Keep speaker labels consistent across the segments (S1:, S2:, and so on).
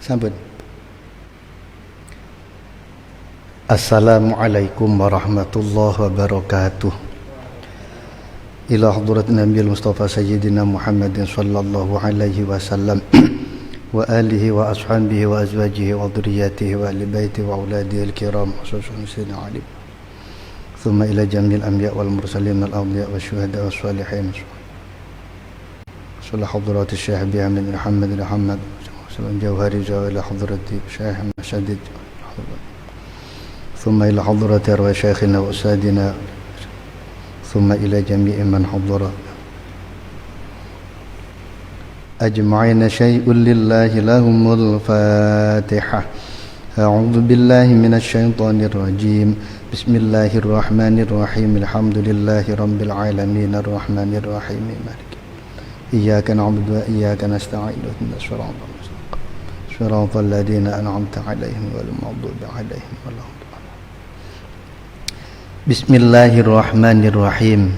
S1: Sampun. Assalamualaikum warahmatullahi wabarakatuh. Ila hadrat Nabi Mustafa Sayyidina Muhammadin sallallahu alaihi wasallam wa alihi wa ashabihi wa azwajihi wa dhurriyyatihi wa ahli baiti wa auladihi al-kiram khususan sayyidina Ali. Thumma ila jamil anbiya wal mursalin wal awliya wa syuhada wa salihin. Sallallahu hadrati Syekh Bihamid Muhammad Muhammad sallallahu jawhari ila hadrati Syekh Masyadid. ثم إلى حضرة أرواح شيخنا وأستاذنا ثم إلى جميع من حضر أجمعين شيء لله لهم الفاتحة أعوذ بالله من الشيطان الرجيم بسم الله الرحمن الرحيم الحمد لله رب العالمين الرحمن الرحيم مالك إياك نعبد وإياك نستعين اهدنا الصراط المستقيم صراط الذين أنعمت عليهم غير المغضوب عليهم ولا الضالين. Bismillahirrahmanirrahim.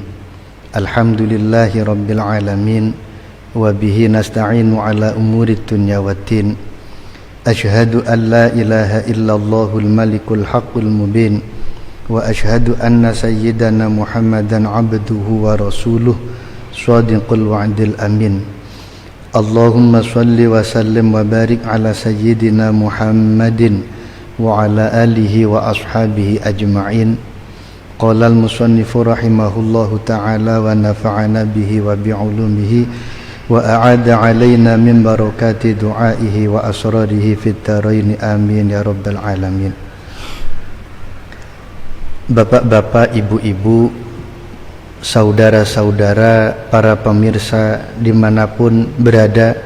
S1: Alhamdulillahi rabbil alamin wa bihi nasta'inu ala umurid dunya waddin. Ashhadu an la ilaha illallahul malikul haqqul mubin wa ashhadu anna sayyidana Muhammadan abduhu wa rasuluh shadiqul wa'dil amin. Allahumma shalli wa sallim wa barik ala sayyidina Muhammadin wa ala alihi wa ashabihi ajma'in. Qala al-musannifu rahimahullahu ta'ala wa nafa'ana bihi wa bi'ulumihi wa a'ada alaina min barakati du'aihi wa asrarihi fit dharaini amin ya rabbal alamin. Bapak-bapak, ibu-ibu, saudara-saudara, para pemirsa dimanapun berada,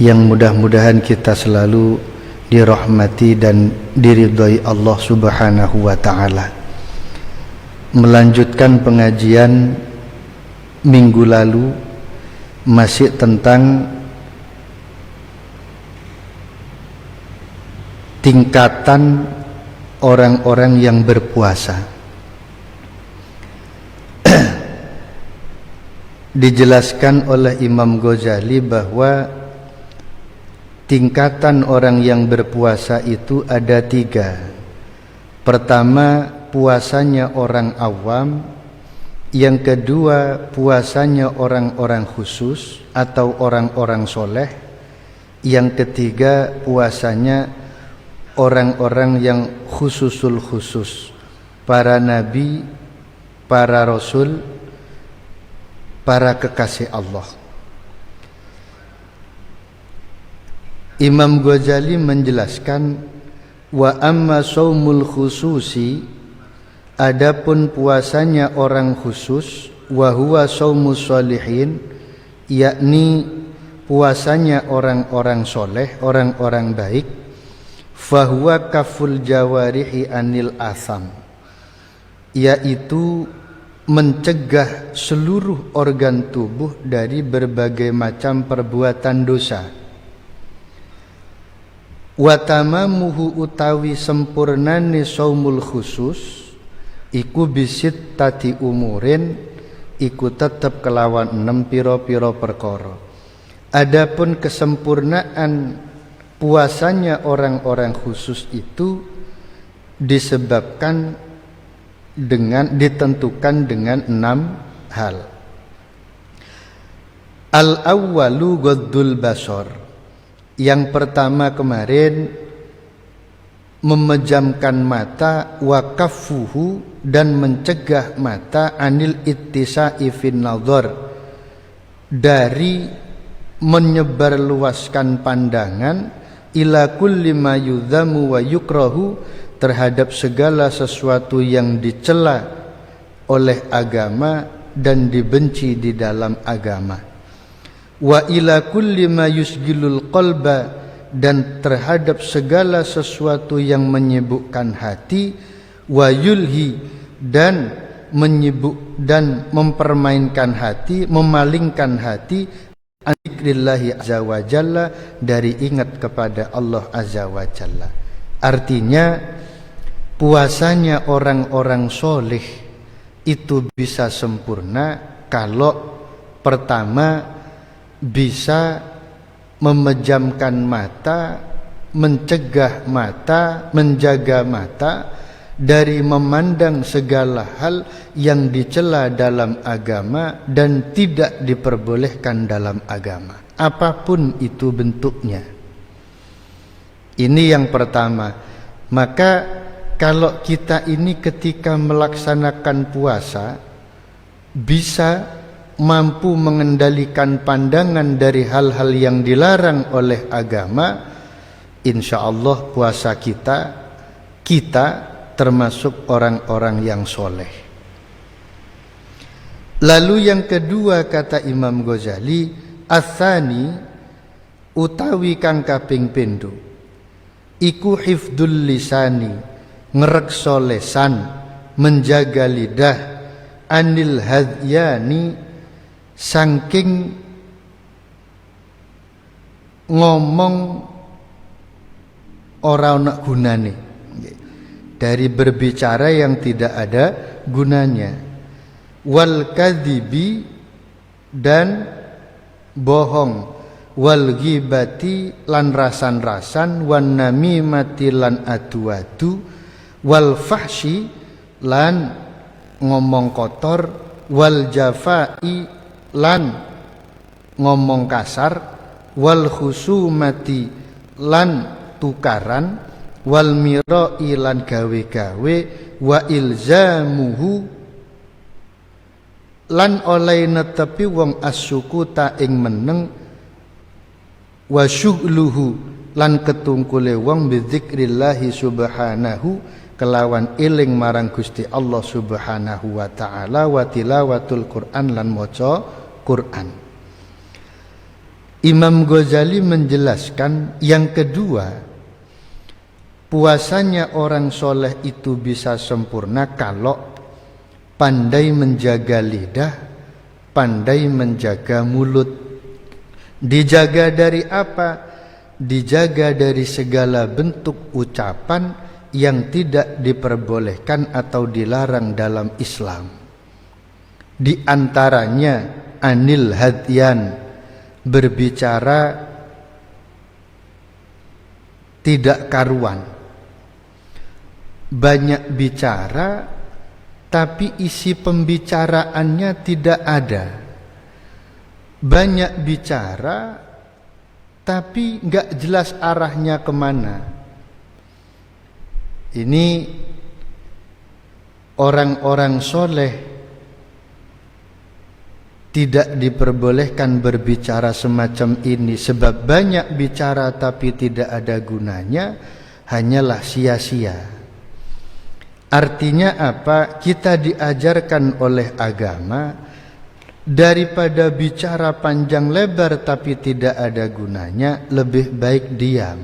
S1: yang mudah-mudahan kita selalu dirahmati dan diridhai Allah subhanahu wa ta'ala. Melanjutkan pengajian minggu lalu masih tentang tingkatan orang-orang yang berpuasa. Dijelaskan oleh Imam Ghazali bahwa tingkatan orang yang berpuasa itu ada 3. Pertama, puasanya orang awam. Yang kedua, puasanya orang-orang khusus atau orang-orang soleh. Yang ketiga, puasanya orang-orang yang khususul khusus, para nabi, para rasul, para kekasih Allah. Imam Ghazali menjelaskan, wa amma shaumul khususi, adapun puasanya orang khusus, wa huwa shaumus sholihin, yakni puasanya orang-orang soleh, orang-orang baik, fahuwa kaful jawarihi anil asam, yaitu mencegah seluruh organ tubuh dari berbagai macam perbuatan dosa. Wa tamamuhu utawi sempurnane shaumul khusus iku bisit tati umurin, iku tetep kelawan 6 piro-piro perkara. Adapun kesempurnaan puasanya orang-orang khusus itu disebabkan dengan ditentukan dengan 6 hal. Al-awwalu ghaddul basar. Yang pertama kemarin memejamkan mata, wa kaffuhu, dan mencegah mata anil ittisa'i fin nadhar, dari menyebarluaskan pandangan, ila kulli ma yudhamu wa yukrahu, terhadap segala sesuatu yang dicela oleh agama dan dibenci di dalam agama. Wa ila kulli ma yusgilul qalba, dan terhadap segala sesuatu yang menyibukkan hati, wa yulhi, dan menyibuk dan mempermainkan hati, memalingkan hati, an dzikrillahi azza wa jalla, dari ingat kepada Allah azza wa jalla. Artinya puasanya orang-orang soleh itu bisa sempurna kalau pertama bisa memejamkan mata mencegah mata, menjaga mata dari memandang segala hal yang dicela dalam agama dan tidak diperbolehkan dalam agama, apapun itu bentuknya. Ini yang pertama. Maka kalau kita ini ketika melaksanakan puasa bisa mampu mengendalikan pandangan dari hal-hal yang dilarang oleh agama, insya Allah puasa kita termasuk orang-orang yang soleh. Lalu yang kedua kata Imam Ghazali, atsani utawi kang kaping pindho iku hifdzul lisani, ngrekso lesan, menjaga lidah, anil hadyani, saking ngomong ora ana gunane, dari berbicara yang tidak ada gunanya, wal kadhibi, dan bohong, wal ghibati, lan rasan-rasan, wan namimati, lan adu-adu, wal fahsyi, lan ngomong kotor, wal jafai, lan ngomong kasar, wal khusumati, lan tukaran, wal mirai, lan gawe-gawe, wa ilzamuhu, lan oleh netepi wong asyukuta ing meneng, wa syughluhu, lan ketungkule wong bidzikrillahi subhanahu, kelawan eling marang Gusti Allah subhanahu wa ta'ala, wa tilawatul Qur'an, lan maca Qur'an. Imam Ghazali menjelaskan yang kedua, puasanya orang soleh itu bisa sempurna kalau pandai menjaga lidah, pandai menjaga mulut. Dijaga dari apa? Dijaga dari segala bentuk ucapan yang tidak diperbolehkan atau dilarang dalam Islam. Di antaranya anil hadyan, berbicara tidak karuan, banyak bicara tapi isi pembicaraannya tidak ada, banyak bicara tapi nggak jelas arahnya kemana. Ini orang-orang soleh tidak diperbolehkan berbicara semacam ini, sebab banyak bicara tapi tidak ada gunanya, hanyalah sia-sia. Artinya apa? Kita diajarkan oleh agama, daripada bicara panjang lebar tapi tidak ada gunanya, lebih baik diam.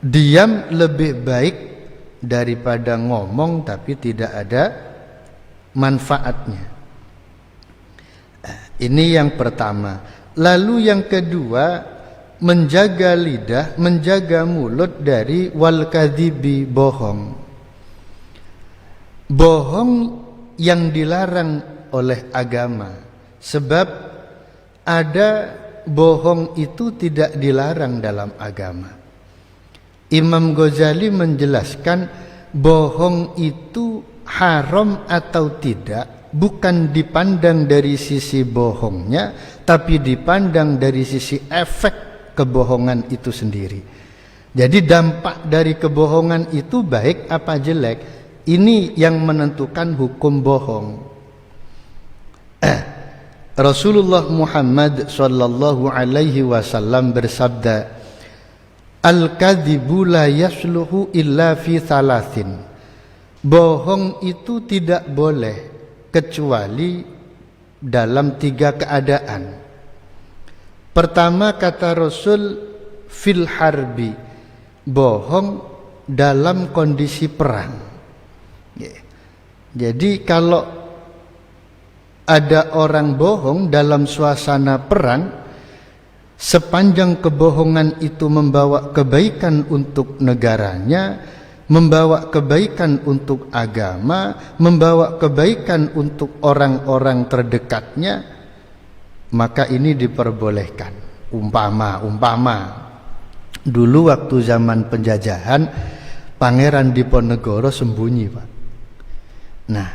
S1: Diam lebih baik daripada ngomong tapi tidak ada manfaatnya. Ini yang pertama. Lalu yang kedua, menjaga lidah, menjaga mulut dari wal kadhibi, bohong. Bohong yang dilarang oleh agama. Sebab ada bohong itu tidak dilarang dalam agama. Imam Ghazali menjelaskan bohong itu haram atau tidak bukan dipandang dari sisi bohongnya, tapi dipandang dari sisi efek kebohongan itu sendiri. Jadi dampak dari kebohongan itu baik apa jelek, ini yang menentukan hukum bohong. Rasulullah Muhammad sallallahu alaihi wasallam bersabda, al-kadhibu la yasluhu illa fi thalathin. Bohong itu tidak boleh kecuali dalam 3 keadaan. Pertama kata Rasul, fil harbi, bohong dalam kondisi perang. Jadi kalau ada orang bohong dalam suasana perang, sepanjang kebohongan itu membawa kebaikan untuk negaranya, membawa kebaikan untuk agama, membawa kebaikan untuk orang-orang terdekatnya, maka ini diperbolehkan. Umpama Dulu waktu zaman penjajahan, Pangeran Diponegoro sembunyi, Pak. Nah,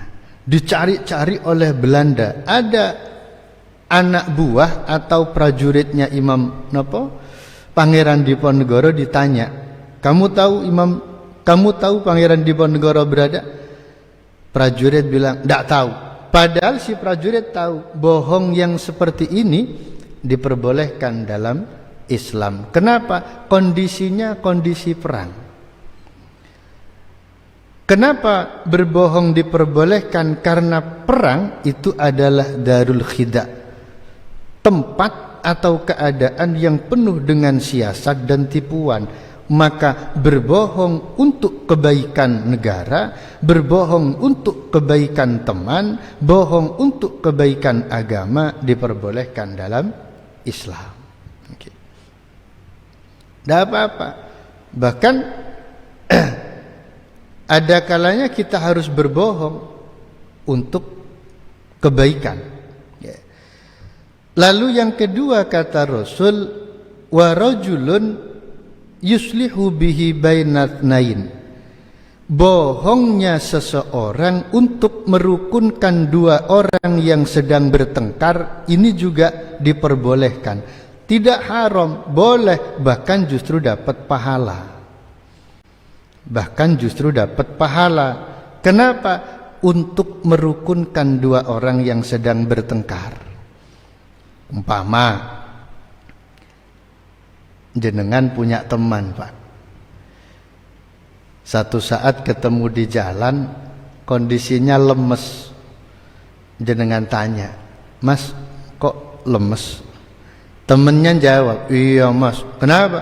S1: dicari-cari oleh Belanda. Ada anak buah atau prajuritnya Imam Pangeran Diponegoro ditanya, kamu tahu Pangeran Diponegoro berada? Prajurit bilang, "Tidak tahu." Padahal si prajurit tahu bohong yang seperti ini diperbolehkan dalam Islam. Kenapa? Kondisinya kondisi perang. Kenapa berbohong diperbolehkan? Karena perang itu adalah darul khida, tempat atau keadaan yang penuh dengan siasat dan tipuan. Maka berbohong untuk kebaikan negara, berbohong untuk kebaikan teman, bohong untuk kebaikan agama diperbolehkan dalam Islam. Tidak apa-apa. Bahkan ada kalanya kita harus berbohong untuk kebaikan. Lalu yang kedua kata Rasul, wa rajulun yuslihu bihi bainatnain. Bohongnya seseorang untuk merukunkan dua orang yang sedang bertengkar, ini juga diperbolehkan. Tidak haram, boleh, bahkan justru dapat pahala. Bahkan justru dapat pahala. Kenapa? Untuk merukunkan dua orang yang sedang bertengkar. Umpama jenengan punya teman, Pak. Satu saat ketemu di jalan, kondisinya lemes. Jenengan tanya, "Mas, kok lemes?" Temennya jawab, "Iya Mas." "Kenapa?"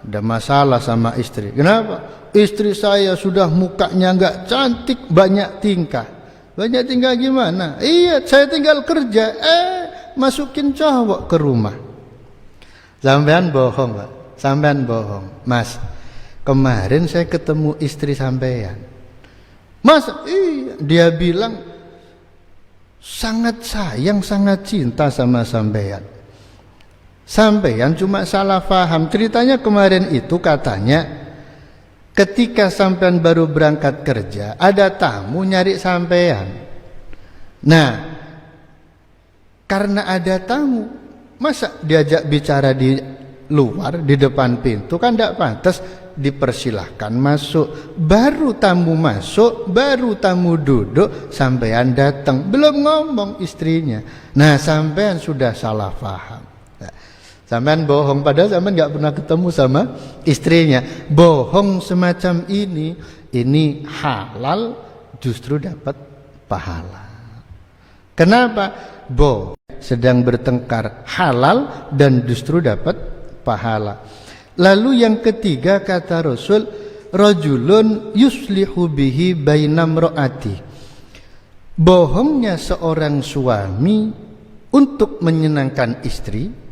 S1: "Ada masalah sama istri." "Kenapa?" "Istri saya sudah mukanya enggak cantik, banyak tingkah." "Banyak tingkah gimana?" "Iya, saya tinggal kerja, masukin cowok ke rumah." Sampean bohong, Pak. Sampean bohong. "Mas, kemarin saya ketemu istri sampean." "Mas, iya." Dia bilang sangat sayang, sangat cinta sama sampean. Sampean cuma salah paham. Ceritanya kemarin itu katanya ketika sampean baru berangkat kerja, ada tamu nyari sampean. Nah, karena ada tamu, masa diajak bicara di luar, di depan pintu, kan tidak pantas. Dipersilahkan masuk. Baru tamu masuk, baru tamu duduk, sampean datang, belum ngomong istrinya. Nah, sampean sudah salah paham. Sampean bohong, padahal sampean nggak pernah ketemu sama istrinya. Bohong semacam ini halal, justru dapat pahala. Kenapa? Sedang bertengkar, halal dan justru dapat pahala. Lalu yang ketiga kata Rasul, rajulun yuslihu bihi bainam ro'ati. Bohongnya seorang suami untuk menyenangkan istri,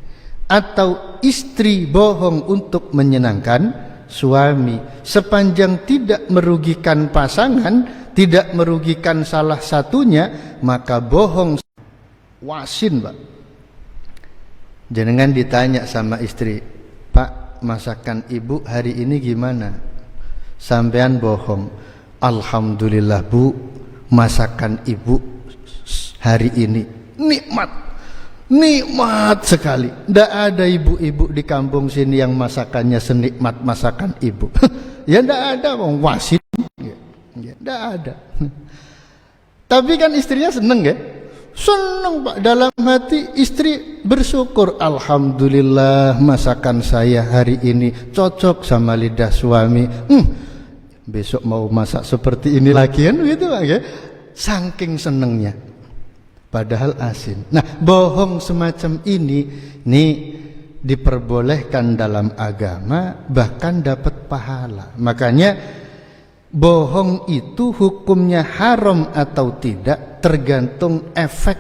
S1: atau istri bohong untuk menyenangkan suami, sepanjang tidak merugikan pasangan, tidak merugikan salah satunya, maka bohong wasin, Pak. Jenengan ditanya sama istri, "Pak, masakan ibu hari ini gimana?" Sampean bohong, "Alhamdulillah Bu, masakan ibu hari ini nikmat sekali. Tidak ada ibu-ibu di kampung sini yang masakannya senikmat masakan ibu." Ya tidak ada, wasit. Ya, tidak ada. Tapi kan istrinya seneng, ya? Seneng, Pak. Dalam hati istri bersyukur, "Alhamdulillah masakan saya hari ini cocok sama lidah suami. Besok mau masak seperti ini lagi," kan gitu, Pak, ya? Saking senengnya. Padahal asin. Nah, bohong semacam ini diperbolehkan dalam agama, bahkan dapat pahala. Makanya bohong itu hukumnya haram atau tidak tergantung efek,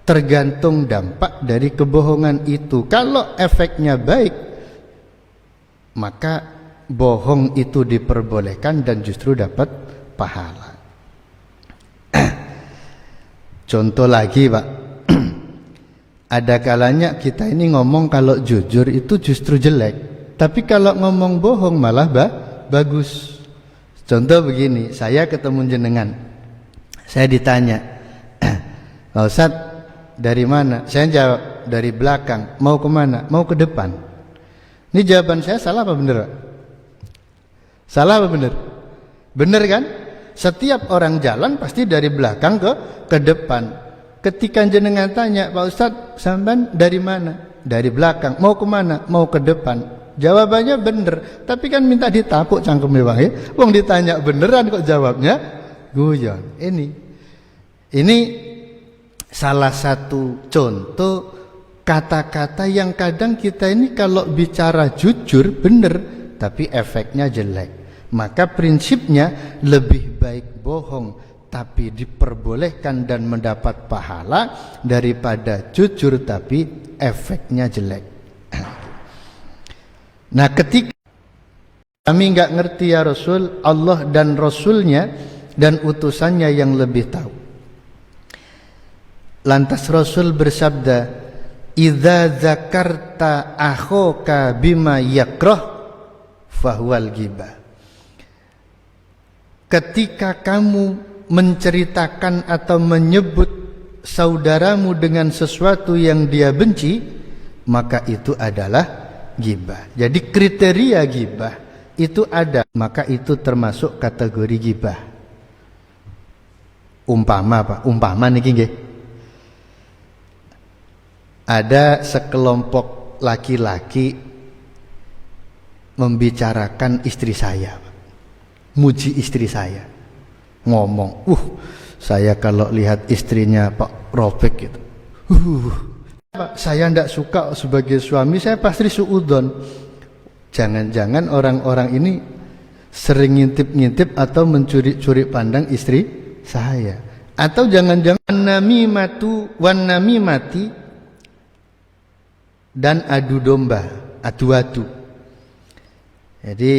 S1: tergantung dampak dari kebohongan itu. Kalau efeknya baik, maka bohong itu diperbolehkan dan justru dapat pahala. Contoh lagi, Pak. Ada kalanya kita ini ngomong kalau jujur itu justru jelek. Tapi kalau ngomong bohong malah bagus. Contoh begini, saya ketemu jenengan, saya ditanya, Pak Ustadz dari mana? Saya jawab dari belakang. Mau kemana? Mau ke depan. Ini jawaban saya salah apa benar? Salah apa benar? Benar kan? Setiap orang jalan pasti dari belakang ke depan. Ketika jenengan tanya, Pak Ustadz sampean dari mana? Dari belakang. Mau kemana? Mau ke depan. Jawabannya bener, tapi kan minta ditapuk cangkemnya bang ya. Wong ditanya beneran kok jawabnya guyon. Ini salah satu contoh kata-kata yang kadang kita ini kalau bicara jujur bener, tapi efeknya jelek. Maka prinsipnya lebih baik bohong tapi diperbolehkan dan mendapat pahala daripada jujur tapi efeknya jelek. Nah, ketika kami nggak ngerti ya Rasul, Allah dan Rasulnya dan utusannya yang lebih tahu. Lantas Rasul bersabda, "Idza dzakarta akhaka bima yakrah fahuwal ghibah." Ketika kamu menceritakan atau menyebut saudaramu dengan sesuatu yang dia benci, maka itu adalah ghibah. Jadi kriteria ghibah itu ada, maka itu termasuk kategori ghibah. Umpama apa? Umpama niki nggih. Ada sekelompok laki-laki membicarakan istri saya, muji istri saya, ngomong, saya kalau lihat istrinya Pak Rofik gitu, saya tidak suka sebagai suami, saya pasti suudzon. Jangan-jangan orang-orang ini sering ngintip-ngintip atau mencuri-curi pandang istri saya. Atau jangan-jangan namimati dan adu domba, adu-adu. Jadi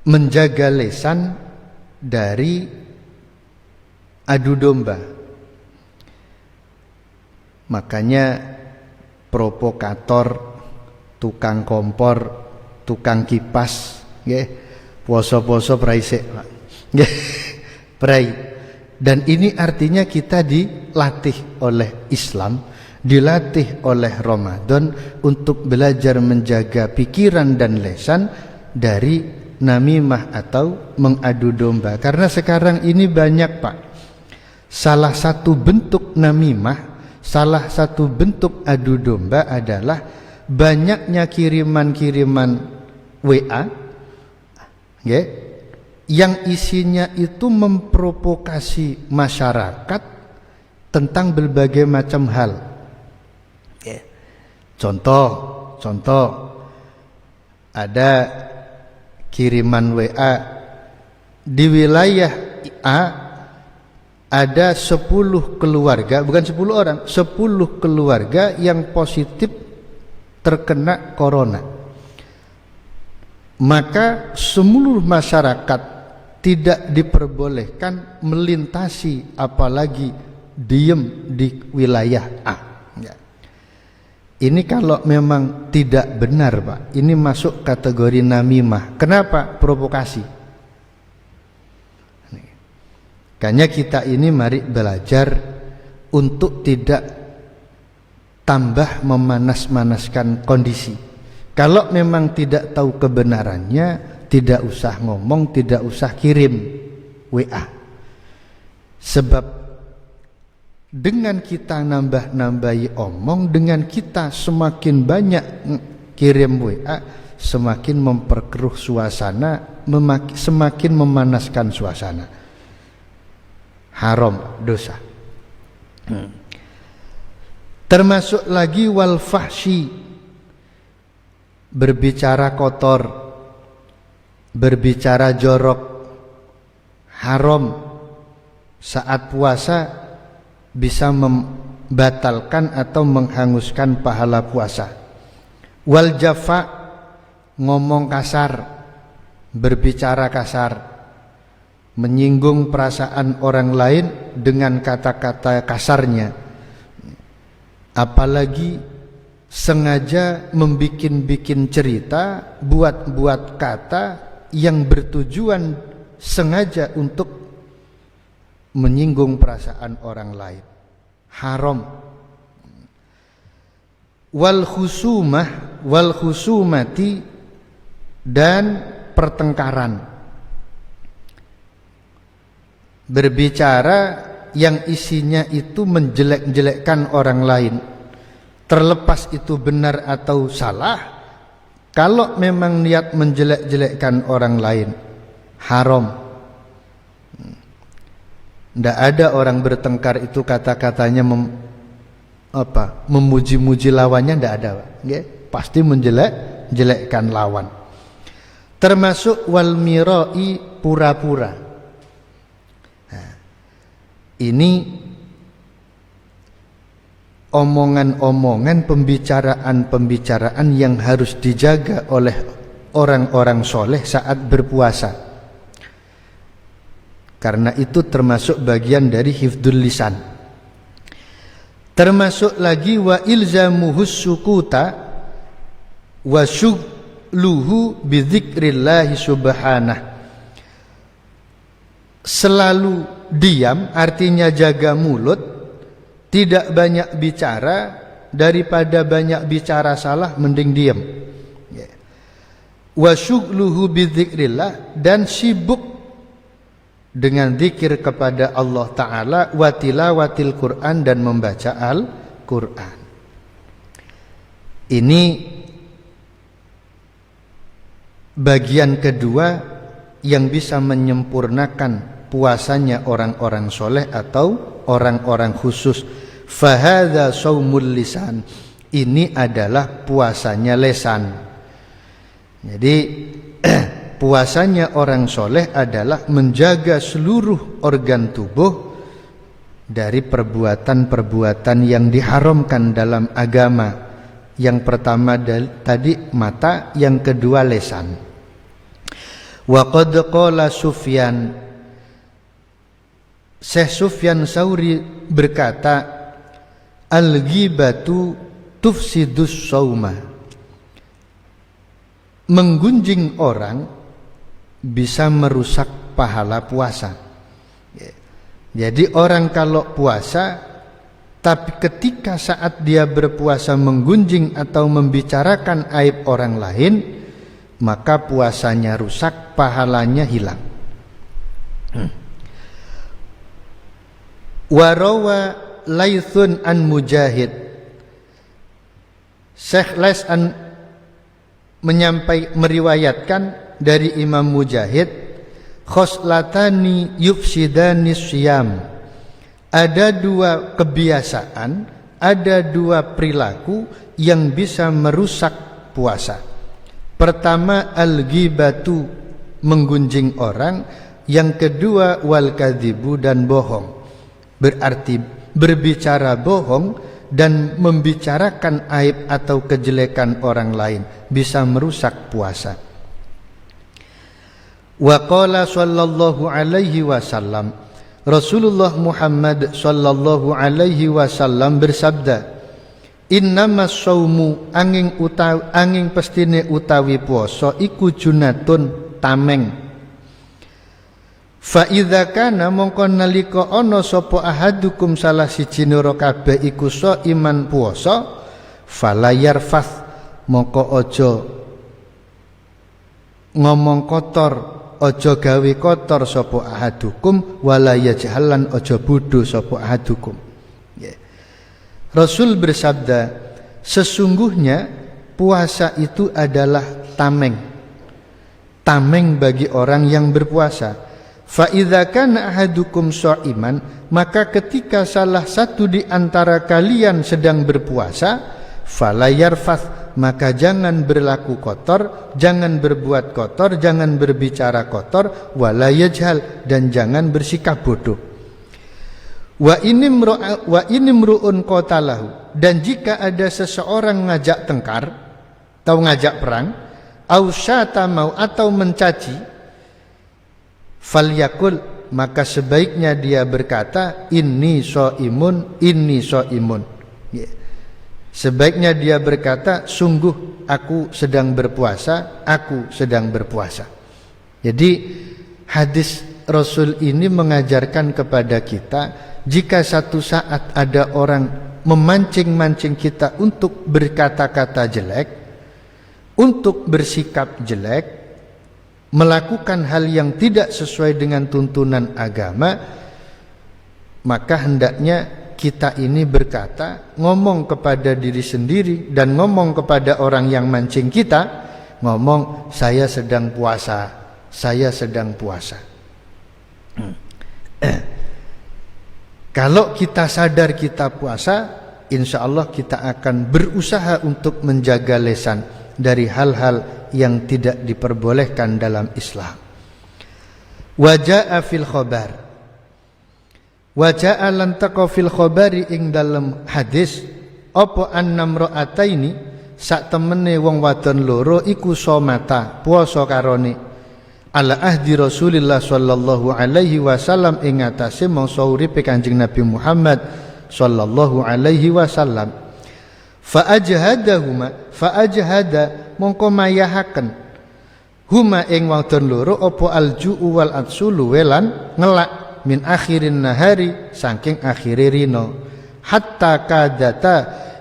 S1: menjaga lisan dari adu domba. Makanya provokator, tukang kompor, tukang kipas, nggih, poso-poso prai sik, Pak. Nggih, prai. Dan ini artinya kita dilatih oleh Islam, dilatih oleh Ramadan untuk belajar menjaga pikiran dan lisan dari namimah atau mengadu domba. Karena sekarang ini banyak, Pak. Salah satu bentuk namimah, salah satu bentuk adu domba adalah banyaknya kiriman-kiriman WA ya, yang isinya itu memprovokasi masyarakat tentang berbagai macam hal ya. Contoh ada kiriman WA di wilayah A, ada 10 keluarga, bukan 10 orang, 10 keluarga yang positif terkena corona. Maka seluruh masyarakat tidak diperbolehkan melintasi apalagi diem di wilayah A. Ya. Ini kalau memang tidak benar, Pak, ini masuk kategori namimah. Kenapa? Provokasi. Makanya kita ini mari belajar untuk tidak tambah memanas-manaskan kondisi. Kalau memang tidak tahu kebenarannya, tidak usah ngomong, tidak usah kirim WA. Sebab dengan kita nambah-nambahi omong, dengan kita semakin banyak kirim WA, semakin memperkeruh suasana, semakin memanaskan suasana. Haram, dosa. Termasuk lagi wal fahsyi, berbicara kotor, berbicara jorok, haram. Saat puasa bisa membatalkan atau menghanguskan pahala puasa. Wal jafa, ngomong kasar, berbicara kasar, menyinggung perasaan orang lain dengan kata-kata kasarnya. Apalagi sengaja membikin-bikin cerita, buat-buat kata yang bertujuan sengaja untuk menyinggung perasaan orang lain. Haram. Wal khusumati, dan pertengkaran. Berbicara yang isinya itu menjelek-jelekkan orang lain, terlepas itu benar atau salah. Kalau memang niat menjelek-jelekkan orang lain, haram. Tidak ada orang bertengkar itu kata-katanya memuji-muji lawannya, tidak ada. Pasti menjelek-jelekkan lawan. Termasuk wal mirai, pura-pura. Nah, ini omongan-omongan, pembicaraan-pembicaraan yang harus dijaga oleh orang-orang soleh saat berpuasa. Karena itu termasuk bagian dari hifdzul lisan. Termasuk lagi wa ilzamuhus sukuta wa syughluhu bi dzikrillah subhanah. Selalu diam artinya jaga mulut, tidak banyak bicara, daripada banyak bicara salah mending diam. Wa syughluhu bi dzikrillah, dan sibuk dengan zikir kepada Allah Ta'ala, wa tilawatil Quran, dan membaca Al-Quran. Ini bagian kedua yang bisa menyempurnakan puasanya orang-orang soleh atau orang-orang khusus. Fahadha shaumul lisan, ini adalah puasanya lesan. Jadi puasanya orang soleh adalah menjaga seluruh organ tubuh dari perbuatan-perbuatan yang diharamkan dalam agama. Yang pertama tadi mata, yang kedua lesan. Wa qad qala Sufyan, Syekh Sufyan Tsauri berkata, al-ghibatu tufsidus shauma, menggunjing orang bisa merusak pahala puasa. Jadi orang kalau puasa, tapi ketika saat dia berpuasa menggunjing atau membicarakan aib orang lain, maka puasanya rusak, pahalanya hilang. Warawa Laithun an Mujahid, Syekh Lais meriwayatkan dari Imam Mujahid, khoslatani yufsidani syiyam, ada dua kebiasaan, ada dua perilaku yang bisa merusak puasa. Pertama al-ghibatu, menggunjing orang. Yang kedua wal kadzibu, dan bohong. Berarti berbicara bohong dan membicarakan aib atau kejelekan orang lain bisa merusak puasa. Wa qala sallallahu alaihi wasallam, Rasulullah Muhammad sallallahu alaihi wasallam bersabda, innamas saumu, angin pestine utawi puasa iku junatun, tameng. Fa idza kana, mongko nalika ana sapa ahadukum salah siji nira kabeh iku iman puasa, fala yarfath, mongko aja ngomong kotor, aja gawe kotor sapa ahadukum, wala yajhalan, aja bodho sapa ahadukum. Rasul bersabda, sesungguhnya puasa itu adalah tameng. Tameng bagi orang yang berpuasa. Fa idza kana ahadukum sha'iman, maka ketika salah satu di antara kalian sedang berpuasa, fala yarfath, maka jangan berlaku kotor, jangan berbuat kotor, jangan berbicara kotor, wala yajhal, dan jangan bersikap bodoh. Wa inimru'un qatalahu, dan jika ada seseorang ngajak tengkar atau ngajak perang, au syatama, atau mencaci, falyakul, maka sebaiknya dia berkata inni shaimun, inni shaimun. Sebaiknya dia berkata, sungguh aku sedang berpuasa, aku sedang berpuasa. Jadi hadis Rasul ini mengajarkan kepada kita, jika satu saat ada orang memancing-mancing kita untuk berkata-kata jelek, untuk bersikap jelek, melakukan hal yang tidak sesuai dengan tuntunan agama, maka hendaknya kita ini berkata, ngomong kepada diri sendiri dan ngomong kepada orang yang mancing kita, ngomong, saya sedang puasa, saya sedang puasa. Kalau kita sadar kita puasa, insya Allah kita akan berusaha untuk menjaga lisan dari hal-hal yang tidak diperbolehkan dalam Islam. Waja'a fil khabar, waja'a lan taqa fil khabari ing dalam hadis, apa annam ra'ataini, sak temene wong wadon loro iku somata puasa karone, ala ahdi Rasulillah sallallahu alaihi wasallam, ing atase mangsa uripe Kanjeng Nabi Muhammad sallallahu alaihi wasallam. Fa ajhada mongko mayahaken huma ing wadon loro apa alju'u wal atsulu welan ngelak min akhirin nahari saking akhire rino, hatta kadata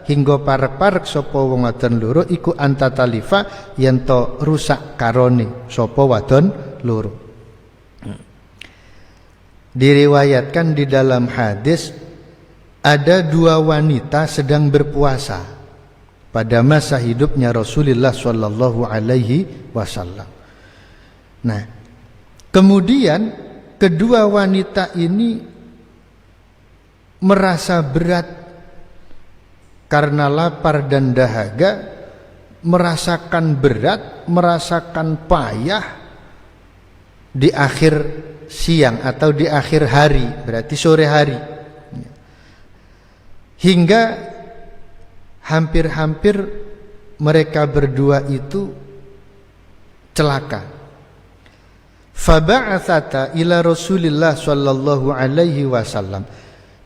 S1: hingga parek-parek sapa wong wadon loro iku anta talifa yen to rusak karone sapa wadon loro. Diriwayatkan di dalam hadis ada dua wanita sedang berpuasa pada masa hidupnya Rasulullah sallallahu alaihi wasallam. Nah, kemudian kedua wanita ini merasa berat karena lapar dan dahaga, merasakan berat, merasakan payah di akhir siang atau di akhir hari, berarti sore hari, hingga hampir-hampir mereka berdua itu celaka. Faba'athata ila Rasulillah sallallahu alaihi wasallam.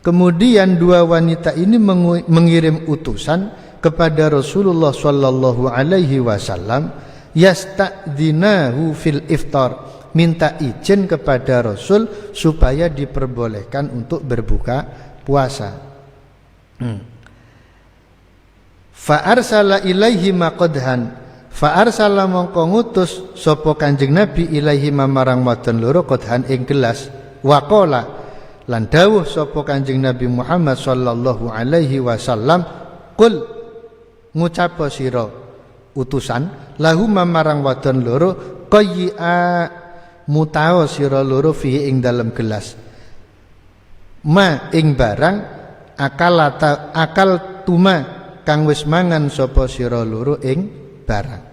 S1: Kemudian dua wanita ini mengirim utusan kepada Rasulullah sallallahu alaihi wasallam, yasta'dinahu fil iftar, minta izin kepada Rasul supaya diperbolehkan untuk berbuka puasa. Fa arsala ilaihi maqadhan, fa arsala mongko ngutus sapa Kanjeng Nabi ilaihi marang wadon loro qadhan ing gelas, waqala lan dawuh sapa Kanjeng Nabi Muhammad sallallahu alaihi wasallam, qul ngucap sira utusan lahu marang wadon loro, qayya mutawa sira loro fihi ing dalam gelas, ma ing barang akal tuma kang wis mangan sapa sira loro ing barang.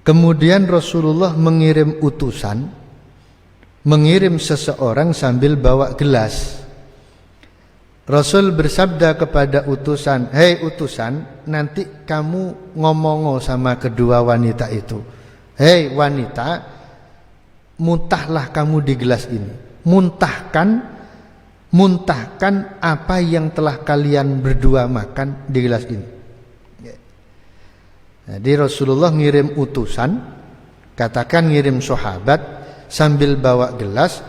S1: Kemudian Rasulullah mengirim utusan, mengirim seseorang sambil bawa gelas. Rasul bersabda kepada utusan, hei utusan, nanti kamu ngomong sama kedua wanita itu, hei wanita, muntahlah kamu di gelas ini, muntahkan apa yang telah kalian berdua makan di gelas ini. Jadi Rasulullah ngirim utusan, katakan ngirim sahabat sambil bawa gelas,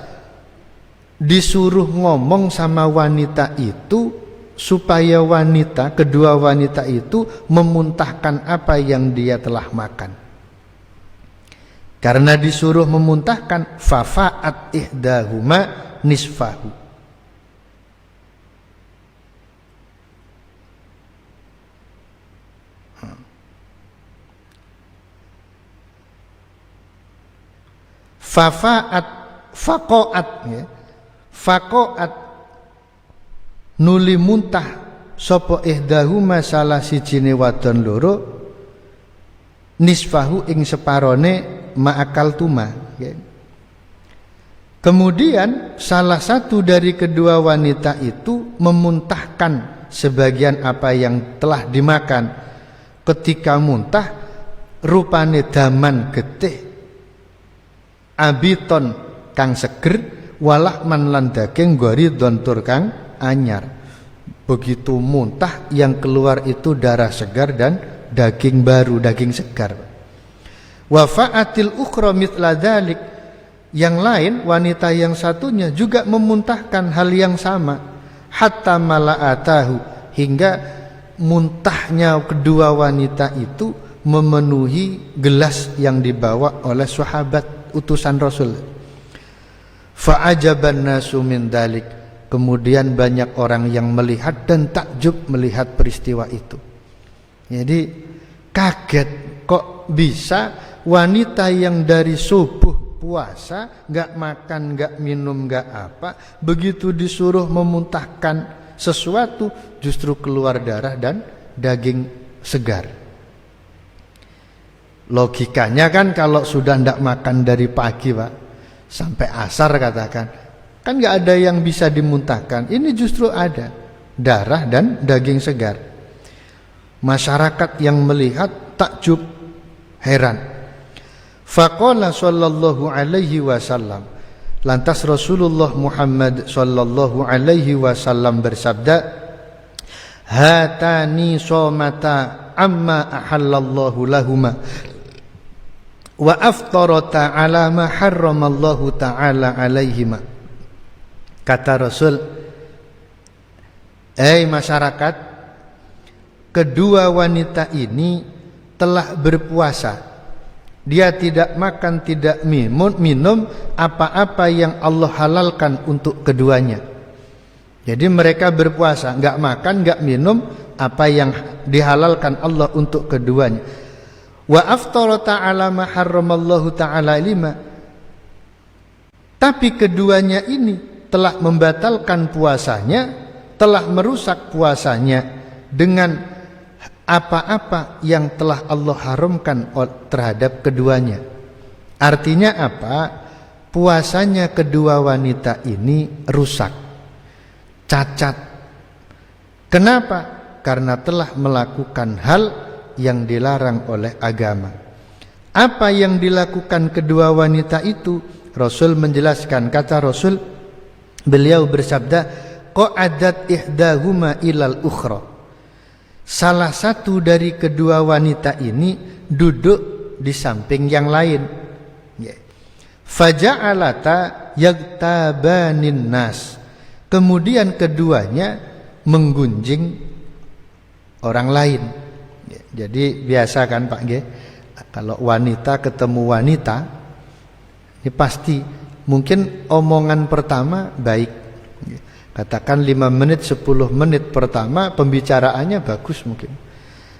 S1: disuruh ngomong sama wanita itu supaya kedua wanita itu memuntahkan apa yang dia telah makan. Karena disuruh memuntahkan, fafa'at ihdahuma nisfahu. Faqoat nuli muntah sapa ihdahuma salah sijine wadon loro, nisfahu ing separone ma'akal tuma. Kemudian salah satu dari kedua wanita itu memuntahkan sebagian apa yang telah dimakan. Ketika muntah rupane daman getih, abiton kang seger, walah man lan daging gori dontur kang anyar. begitu muntah yang keluar itu darah segar dan daging baru, daging segar. Wa fa'atil ukhra mithla dzalik, yang lain wanita yang satunya juga memuntahkan hal yang sama, hatta mala'atahu, hingga muntahnya kedua wanita itu memenuhi gelas yang dibawa oleh sahabat utusan Rasul. Fa'ajaban nasu min dzalik, kemudian banyak orang yang melihat dan takjub melihat peristiwa itu. Jadi kaget, kok bisa wanita yang dari subuh puasa nggak makan, nggak minum, nggak apa, begitu disuruh memuntahkan sesuatu justru keluar darah dan daging segar. Logikanya kan kalau sudah nggak makan dari pagi Pak sampai asar katakan, kan nggak ada yang bisa dimuntahkan. Ini justru ada darah dan daging segar. Masyarakat yang melihat takjub, heran. Faqala sallallahu alaihi wasallam, lantas Rasulullah Muhammad sallallahu alaihi wasallam bersabda, hatani somata amma ahallallahu lahuma wa aftarata ala ma harramallahu ta'ala alaihima. Kata Rasul, masyarakat, kedua wanita ini telah berpuasa. Dia tidak makan, tidak minum apa-apa yang Allah halalkan untuk keduanya. Jadi mereka berpuasa, enggak makan, enggak minum apa yang dihalalkan Allah untuk keduanya. Wa aftara ta'ala ma harramallahu ta'ala lima. Tapi keduanya ini telah membatalkan puasanya, telah merusak puasanya dengan apa-apa yang telah Allah haramkan terhadap keduanya. Artinya apa? Puasanya kedua wanita ini rusak, cacat. Kenapa? Karena telah melakukan hal yang dilarang oleh agama. Apa yang dilakukan kedua wanita itu? Rasul menjelaskan, kata Rasul, beliau bersabda, qa'adat ihdahuma ilal ukhra. Salah satu dari kedua wanita ini duduk di samping yang lain. Faja'alata yagtabanin nas. Kemudian keduanya menggunjing orang lain. Jadi biasa kan Pak G, kalau wanita ketemu wanita, ini pasti mungkin omongan pertama baik. Katakan 5 menit, 10 menit pertama pembicaraannya bagus mungkin.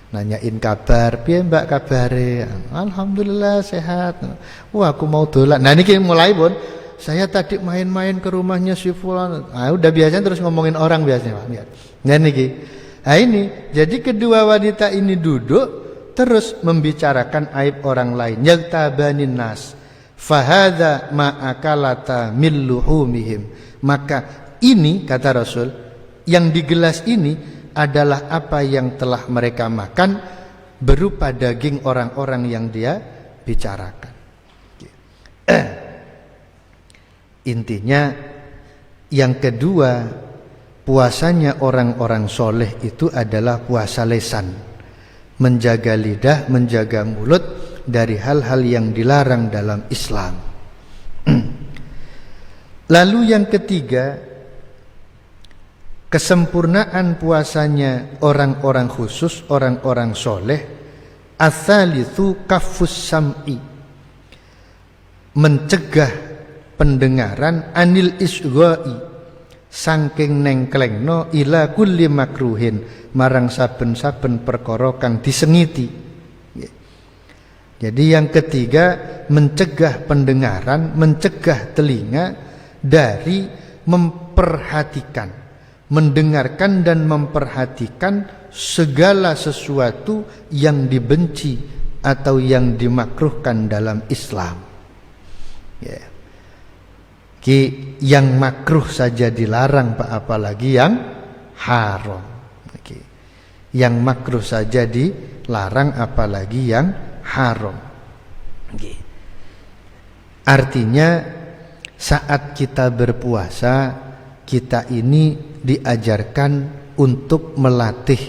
S1: Nanyain kabar, piye Mbak kabare? Alhamdulillah sehat. Wah, aku mau dolan. Nah ini mulai pun, saya tadi main-main ke rumahnya si fulan. Udah biasanya terus ngomongin orang biasanya Pak. Nah niki. Nah ini, jadi kedua wanita ini duduk terus membicarakan aib orang lain. Yagtabanin nas. Fahadha ma'akalata min luhumihim. Maka ini, kata Rasul, yang di gelas ini adalah apa yang telah mereka makan berupa daging orang-orang yang dia bicarakan. Intinya yang kedua, puasanya orang-orang soleh itu adalah puasa lisan, menjaga lidah, menjaga mulut dari hal-hal yang dilarang dalam Islam. Lalu yang ketiga, kesempurnaan puasanya orang-orang khusus, orang-orang soleh. Ats-tsalitsu kaffus sam'i, mencegah pendengaran, anil isgha'i, saking nengklengno, ila kulli makruhin, marang saben-saben perkara kang disengiti. Jadi yang ketiga, mencegah pendengaran, mencegah telinga dari memperhatikan, mendengarkan dan memperhatikan segala sesuatu yang dibenci atau yang dimakruhkan dalam Islam. Yang makruh saja dilarang Pak, apalagi yang haram. Yang makruh saja dilarang, apalagi yang haram. Artinya saat kita berpuasa, kita ini diajarkan untuk melatih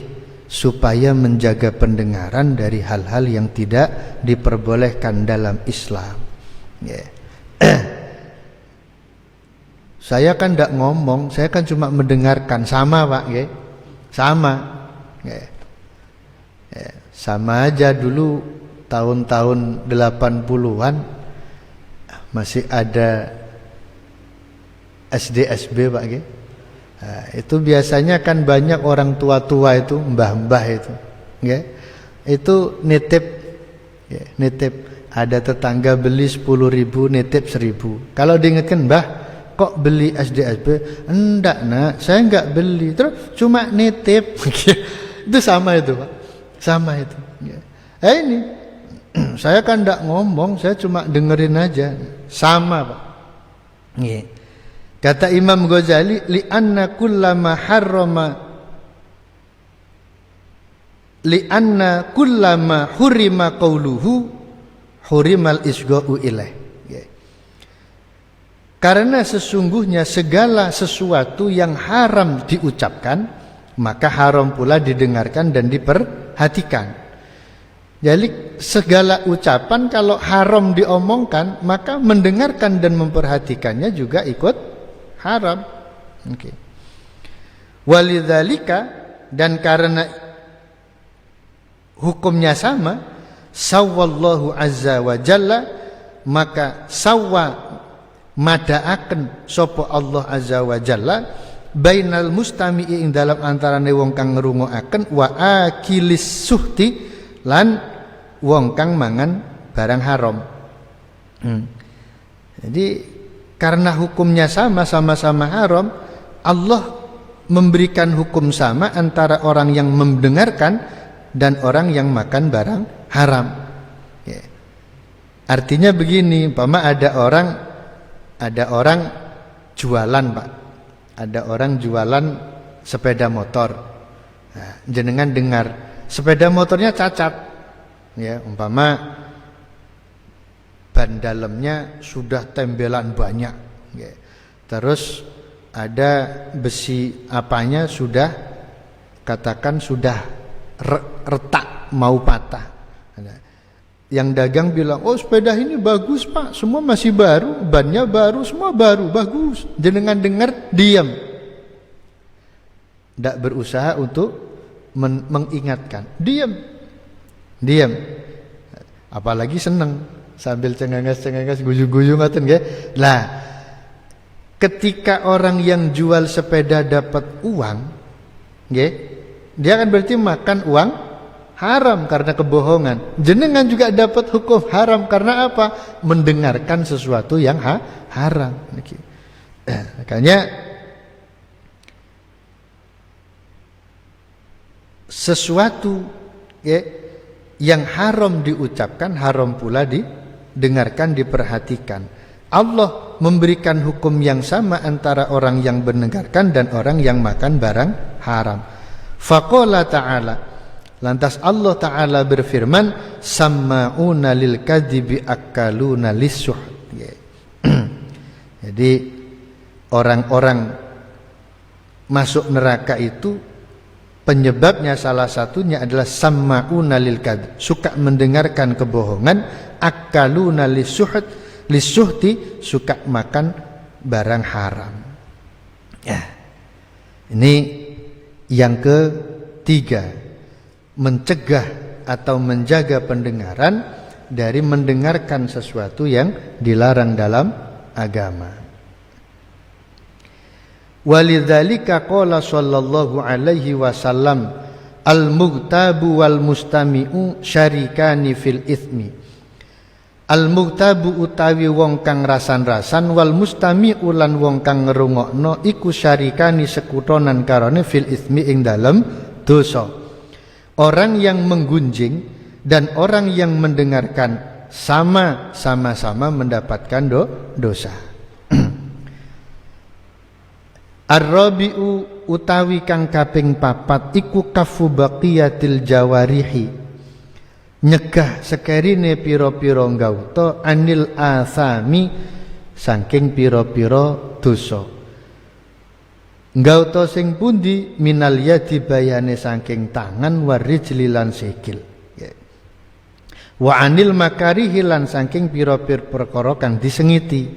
S1: supaya menjaga pendengaran dari hal-hal yang tidak diperbolehkan dalam Islam. Saya kan tidak ngomong, saya kan cuma mendengarkan. Sama Pak, sama. Sama aja dulu tahun-tahun 80-an masih ada SD SB Pak. Nah, itu biasanya kan banyak orang tua-tua itu, mbah-mbah itu, itu nitip, nitip. Ada tetangga beli 10.000, nitip 1.000. Kalau diingatkan, Mbah, kok beli SD-SB? Enggak nak, saya enggak beli. Terus cuma nitip. Itu sama itu Pak, sama itu. Ini saya kan enggak ngomong, saya cuma dengerin aja. Sama Pak. Kata Imam Ghazali, li'anna kullama hurima qauluhu hurimal isga'u ilaih. Karena sesungguhnya segala sesuatu yang haram diucapkan, maka haram pula didengarkan dan diperhatikan. Jadi segala ucapan kalau haram diomongkan, maka mendengarkan dan memperhatikannya juga ikut haram. Walidzalika, dan karena hukumnya sama, sawallahu azza wa jalla, maka sawwa madaaken sapa Allah azza wa jalla bainal mustami'i ing dalam antarane wong kang ngrungokaken wa akilis suhti lan wong kang mangan barang haram. Jadi karena hukumnya sama-sama haram, Allah memberikan hukum sama antara orang yang mendengarkan dan orang yang makan barang haram. Artinya begini, umpama ada orang jualan Pak, ada orang jualan sepeda motor. Nah, jenengan dengar sepeda motornya cacat, umpama ban dalamnya sudah tembelan banyak, terus ada besi apanya sudah, katakan sudah retak mau patah. Yang dagang bilang, oh sepeda ini bagus Pak, semua masih baru, bannya baru, semua baru, bagus. Jenengan dengar, diam, tidak berusaha untuk mengingatkan, diam. Apalagi seneng sambil cengenges guyu-guyu ngaten nggih. Lah, ketika orang yang jual sepeda dapat uang, nggih, dia kan berarti makan uang haram karena kebohongan. Jenengan juga dapat hukum haram karena apa? Mendengarkan sesuatu yang haram. Makanya sesuatu yang haram diucapkan, haram pula didengarkan, diperhatikan. Allah memberikan hukum yang sama antara orang yang mendengarkan dan orang yang makan barang haram. Faqala ta'ala, lantas Allah Ta'ala berfirman, samma'una lil kadhibi akaluna lisuh. Jadi orang-orang masuk neraka itu penyebabnya salah satunya adalah samma'una lil kadhib, suka mendengarkan kebohongan, akaluna lisuhti, suka makan barang haram. Ini yang ketiga, mencegah atau menjaga pendengaran dari mendengarkan sesuatu yang dilarang dalam agama. Walidzalika qala sallallahu alaihi wasallam, al-mughtabu wal mustami'u syarikani fil itsmi. Al-mughtabu utawi wong kang rasan-rasan, wal mustami'u lan wong kang ngrungokno iku syarikani sekutonan karone fil itsmi ing dalem dosa. Orang yang menggunjing dan orang yang mendengarkan sama-sama mendapatkan dosa. Ar-rabi'u utawi kang kaping papat iku kafu baqiyatil jawarihi, nyegah sekerine pira-pira gauta anil asami saking pira-pira dosa. Nggauta sing pundi minal yadi bayane saking tangan warijli lan sikil. Wa anil makarihi lan saking pira-pira perkara kang disengiti.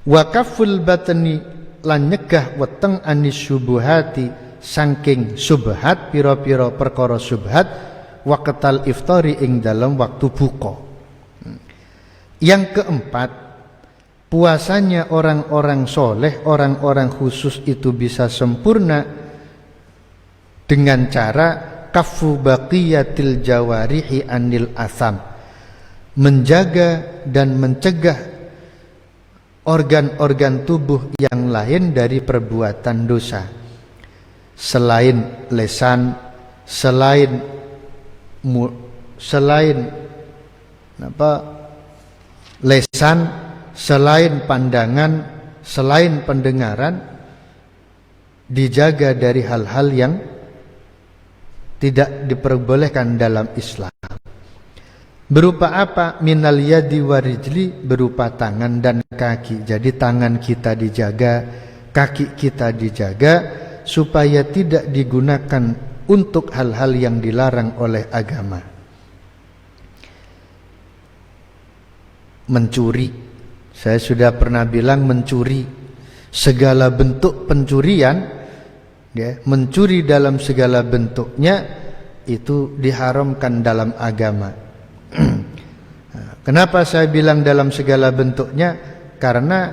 S1: Wa kaful batni lan nyegah weteng anis syubuhati saking subhat pira-pira perkara subhat waqtal iftari ing dalam waktu buka. Yang keempat, puasanya orang-orang soleh, orang-orang khusus itu bisa sempurna dengan cara kafu baqiyatil jawarihi anil asam, menjaga dan mencegah organ-organ tubuh yang lain dari perbuatan dosa, selain lesan, selain lesan, selain pandangan, selain pendengaran, dijaga dari hal-hal yang tidak diperbolehkan dalam Islam. Berupa apa? Minal yadi warijli, berupa tangan dan kaki. Jadi tangan kita dijaga, kaki kita dijaga, supaya tidak digunakan untuk hal-hal yang dilarang oleh agama. Mencuri, saya sudah pernah bilang mencuri, segala bentuk pencurian, ya, mencuri dalam segala bentuknya itu diharamkan dalam agama. Kenapa saya bilang dalam segala bentuknya? Karena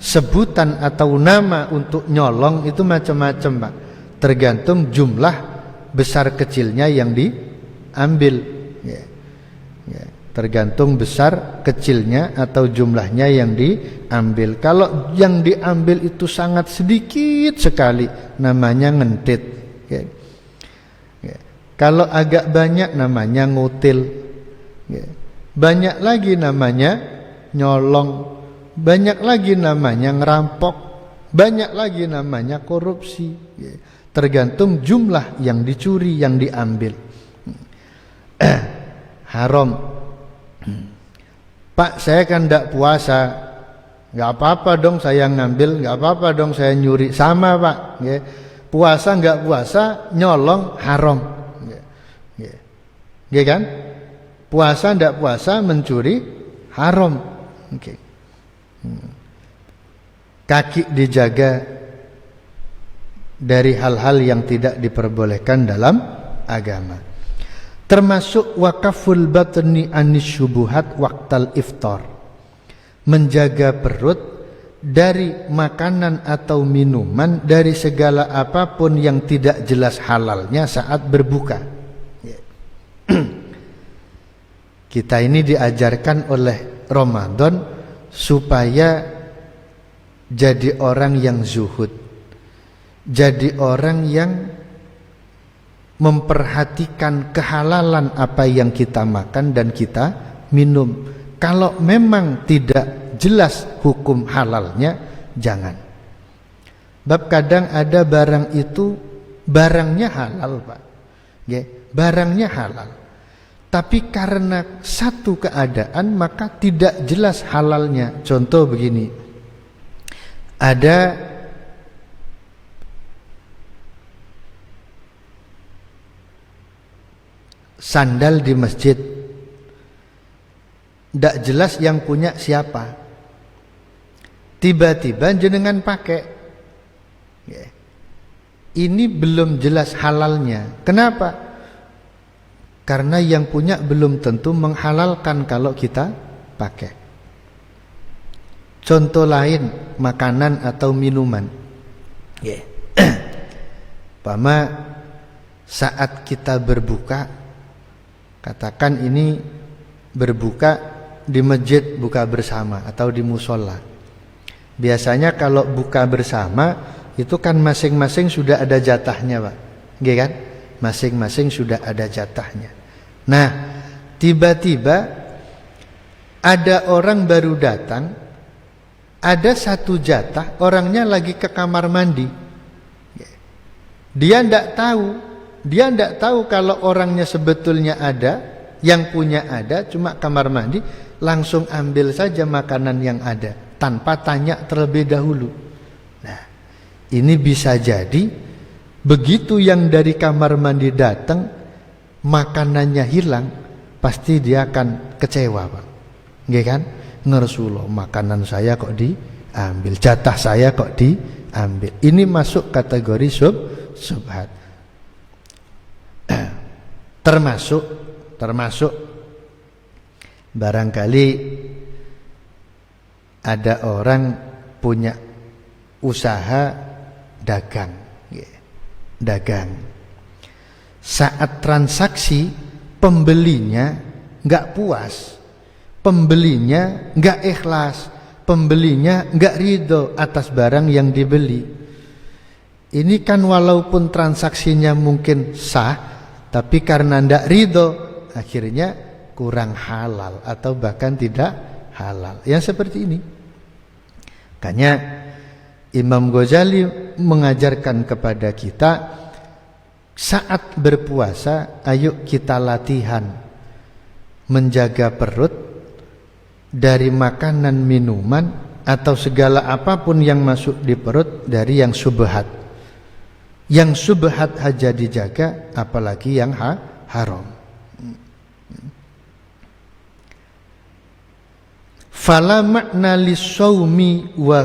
S1: sebutan atau nama untuk nyolong itu macam-macam, Pak. Tergantung jumlah besar kecilnya yang diambil, ya. Ya, tergantung besar kecilnya atau jumlahnya yang diambil. Kalau yang diambil itu sangat sedikit sekali, namanya ngentit, ya. Ya. Kalau agak banyak namanya ngutil, ya. Banyak lagi namanya nyolong, banyak lagi namanya ngerampok, banyak lagi namanya korupsi, ya. Tergantung jumlah yang dicuri, yang diambil. Haram. Pak, saya kan tidak puasa, nggak apa-apa dong saya ngambil, nggak apa-apa dong saya nyuri, sama Pak, ya. Puasa nggak puasa, nyolong haram, ya. Ya. Ya kan? Puasa ndak puasa, mencuri haram. Okay. Kaki dijaga dari hal-hal yang tidak diperbolehkan dalam agama. Termasuk wakaful batni anis syubuhat waqtal iftar. Menjaga perut dari makanan atau minuman, dari segala apapun yang tidak jelas halalnya saat berbuka. Kita ini diajarkan oleh Ramadan supaya jadi orang yang zuhud, jadi orang yang memperhatikan kehalalan apa yang kita makan dan kita minum. Kalau memang tidak jelas hukum halalnya, jangan. Bab kadang ada barang itu barangnya halal, Pak, ya, barangnya halal. Tapi karena satu keadaan maka tidak jelas halalnya. Contoh begini, ada sandal di masjid, tidak jelas yang punya siapa. Tiba-tiba jenengan pakai, ini belum jelas halalnya. Kenapa? Karena yang punya belum tentu menghalalkan kalau kita pakai. Contoh lain, makanan atau minuman. Pama saat kita berbuka, katakan ini berbuka di masjid, buka bersama atau di musola. Biasanya kalau buka bersama itu kan masing-masing sudah ada jatahnya, Pak. Nggih kan? Masing-masing sudah ada jatahnya. Nah, tiba-tiba ada orang baru datang, ada satu jatah, orangnya lagi ke kamar mandi. Dia tidak tahu kalau orangnya sebetulnya ada, yang punya ada, cuma kamar mandi, langsung ambil saja makanan yang ada tanpa tanya terlebih dahulu. Nah, Ini bisa jadi begitu yang dari kamar mandi datang, makanannya hilang, pasti dia akan kecewa, Pak. Nggih kan? Ngersuloh, makanan saya kok diambil, jatah saya kok diambil. Ini masuk kategori subhat. Termasuk barangkali ada orang punya usaha dagang. Saat transaksi, pembelinya nggak puas, pembelinya nggak ikhlas, pembelinya nggak ridho atas barang yang dibeli. Ini kan walaupun transaksinya mungkin sah, tapi karena nggak ridho, akhirnya kurang halal atau bahkan tidak halal. Yang seperti ini. Makanya Imam Ghazali mengajarkan kepada kita, saat berpuasa, ayo kita latihan menjaga perut dari makanan, minuman, atau segala apapun yang masuk di perut dari yang subhat. Yang subhat aja dijaga, apalagi yang haram. Fala makna lis-shaumi wa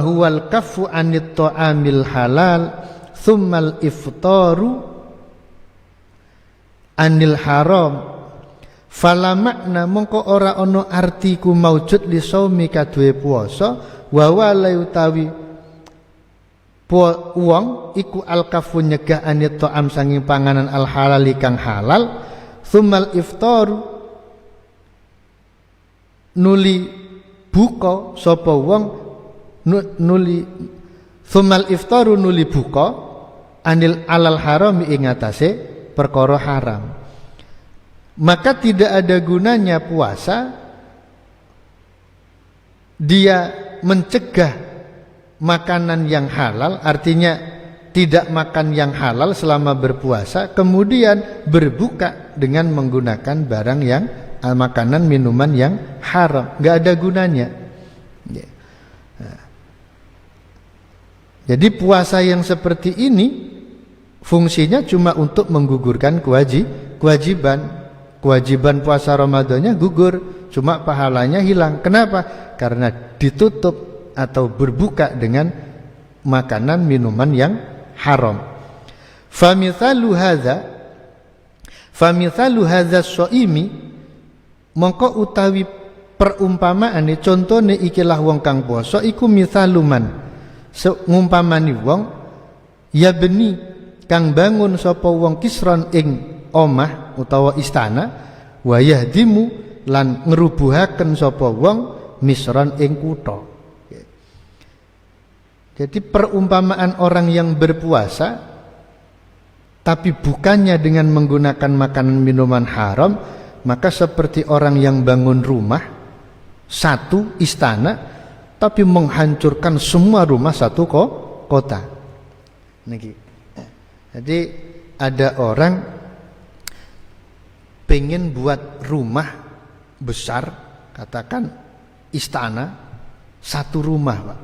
S1: huwal kafu anit ta'amil halal thummal iftaru anil haram. Fala makna mongko ora ono artiku maujud li shaumi kaduwe puasa wa wala utawi wong iku al kafu nyegah anit ta'am sanging panganan al halal kang halal, thummal iftaru nuli buka sapa wong nuli thumal iftaru nuli buka anil alal haram ing atase perkara haram. Maka tidak ada gunanya puasa dia mencegah makanan yang halal, artinya tidak makan yang halal selama berpuasa, kemudian berbuka dengan menggunakan barang yang makanan minuman yang haram. Nggak ada gunanya. Jadi puasa yang seperti ini fungsinya cuma untuk menggugurkan kewajiban puasa Ramadannya gugur, cuma pahalanya hilang. Kenapa? Karena ditutup atau berbuka dengan makanan minuman yang haram. Famithalu hadza shaimi, mongko utawi perumpamaane contone ikilah wong kang puasa iku mithaluman ngumpamani wong ya beni kang bangun sapa wong kisron ing omah utawa istana, wa yahdimu lan ngrubuhaken sapa wong misron ing kutha. Jadi perumpamaan orang yang berpuasa tapi bukannya dengan menggunakan makanan minuman haram, maka seperti orang yang bangun rumah satu istana tapi menghancurkan semua rumah satu kota. Jadi ada orang pengen buat rumah besar, katakan istana, satu rumah, Pak,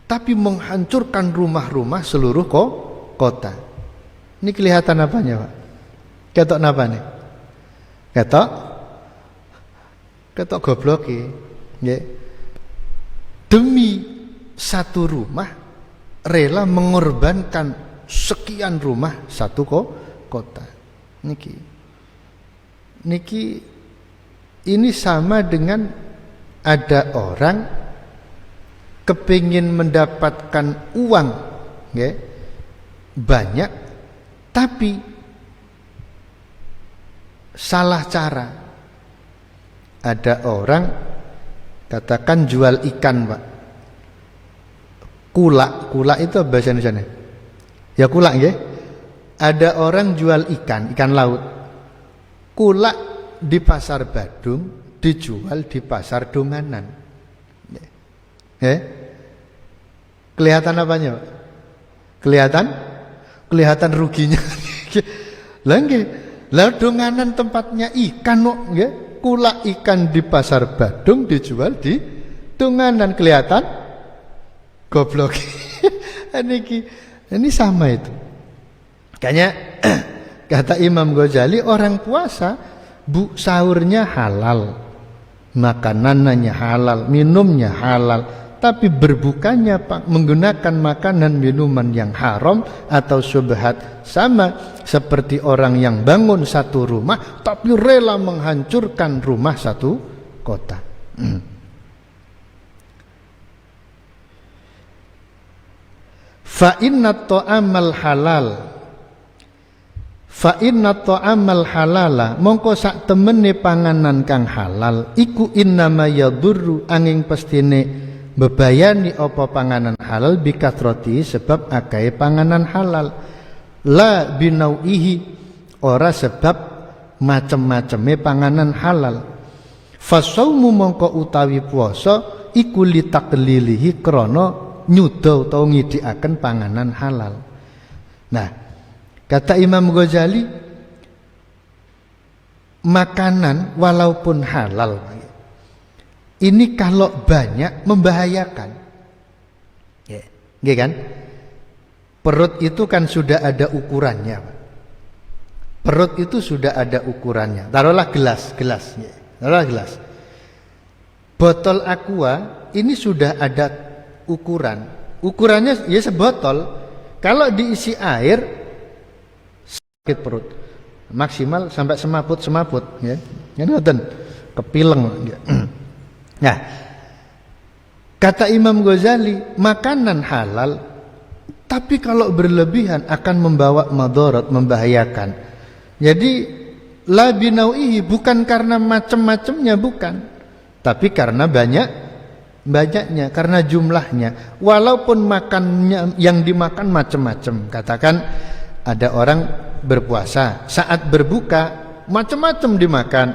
S1: tapi menghancurkan rumah-rumah seluruh kota. Ini kelihatan apanya, Pak? Ketok napa nih? Ketok goblok ya. Demi satu rumah rela mengorbankan sekian rumah satu kota. Niki ini sama dengan ada orang kepingin mendapatkan uang ya, banyak, tapi salah cara. Ada orang katakan jual ikan, Pak, kulak itu bahasa Indonesia ya, kulak ya. Ada orang jual ikan laut, kulak di pasar Badung dijual di pasar Donganan. Kelihatan apanya, Pak? Kelihatan ruginya. Lah Donganan tempatnya ikan kok nggih. Kulak ikan di pasar Badung dijual di Tunganan kelihatan goblok. Ini sama itu. Kayaknya kata Imam Ghazali, orang puasa sahurnya halal, makanannya halal, minumnya halal, tapi berbukanya menggunakan makanan minuman yang haram atau syubhat, sama seperti orang yang bangun satu rumah tapi rela menghancurkan rumah satu kota. Fa inna ta'amal halal, fa inna ta'amal halala, mongko sak temene panganan kang halal iku innama yadurru, angin pestine bebayani apa panganan halal bikatroti, sebab akae panganan halal, la binauihi, ora sebab macem-maceme panganan halal. Fasaumu mongko utawi puasa iku litaklilihi, krana nyuda utawa ngidikaken panganan halal. Nah, kata Imam Ghazali, makanan walaupun halal ini kalau banyak membahayakan. Ya kan? Perut itu kan sudah ada ukurannya. Perut itu sudah ada ukurannya. Taruhlah gelas. Taruhlah gelas. Botol aqua ini sudah ada ukuran. Ukurannya ya sebotol. Kalau diisi air sakit perut. Maksimal sampai semaput ya. Ngoten. Kepileng ya. Nah, kata Imam Ghazali, makanan halal tapi kalau berlebihan akan membawa madarat, membahayakan. Jadi la binauihi, bukan karena macam-macamnya, bukan, tapi karena banyaknya, karena jumlahnya. Walaupun makannya yang dimakan macam-macam. Katakan ada orang berpuasa, saat berbuka macam-macam dimakan.